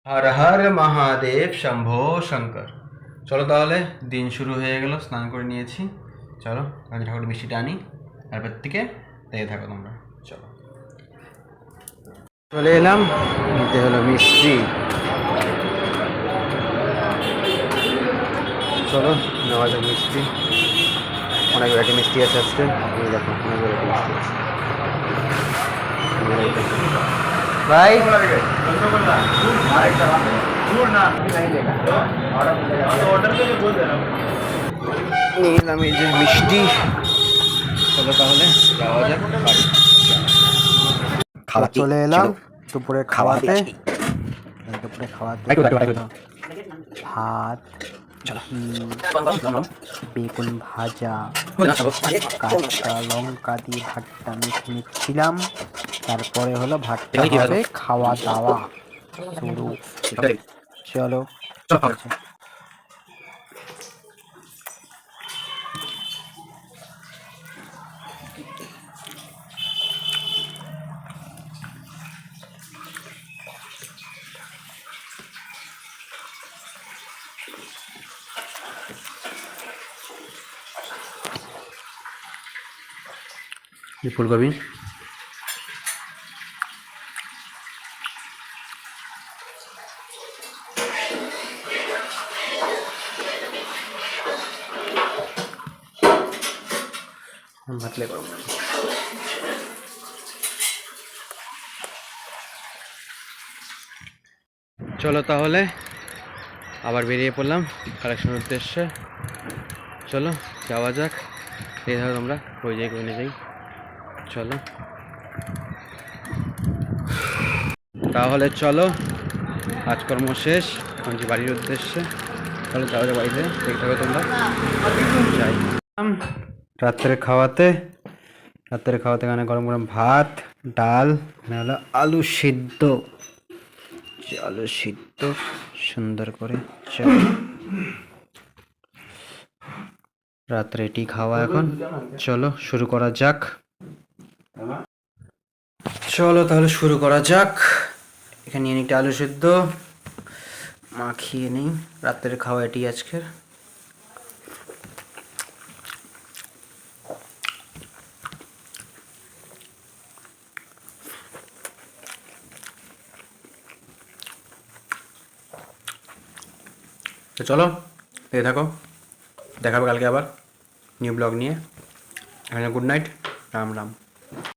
হর হর মহাদেব শম্ভো শঙ্কর। চলো তাহলে দিন শুরু হয়ে গেল, স্নান করে নিয়েছি। চলো আজ ঠাকুর মিষ্টিটা আনি, তারপর থেকে দেখে থাকো তোমরা। চলো চলে এলাম, নিতে হলো মিষ্টি। চলো নেওয়া যাক মিষ্টি। অনেক ভ্যারাইটি মিষ্টি আছে আজকে, এই দেখো অনেক ভ্যারাইটি মিষ্টি আছে। ভাই নিয়ে এলাম এই যে মিষ্টি। চলো তাহলে যাওয়া যাক বাড়ি। চলে এলাম দুপুরে খাওয়াতে। দুপুরে খাওয়াতে ভাত, বেগুন ভাজা, কাঁচা লঙ্কা দিয়ে ভাতটা মেখে নিচ্ছিলাম। তারপরে হলো ভাতটা হবে খাওয়া দাওয়া শুরু। চলো ফুলকপি, ভাতলে গরম। চলো তাহলে আবার বেরিয়ে পড়লাম কালেকশনের উদ্দেশ্যে। চলো যাওয়া যাক, এই ধরো তোমরা ওই যাই করে যাই। চলো তাহলে চলো, কাজকর্ম শেষ, এখন যে বাড়ির উদ্দেশ্যে। চলো যাওয়া যাক বাড়িতে, দেখতে হবে তোমরা। যাই রাত্রে খাওয়াতে। এখানে গরম গরম ভাত, ডাল, এখানে হলো আলু সিদ্ধ। আলু সিদ্ধ সুন্দর করে। চলো রাত্রে এটি খাওয়া এখন। চলো শুরু করা যাক। চলো তাহলে শুরু করা যাক। এখানে নিয়ে নিই আলু সিদ্ধ, মাখিয়ে নিই। রাত্রের খাওয়া এটি আজকের। তো চলো দেখে থাকো, দেখাবো কালকে আবার নিউ ব্লগ নিয়ে। এখানে গুড নাইট, রাম রাম।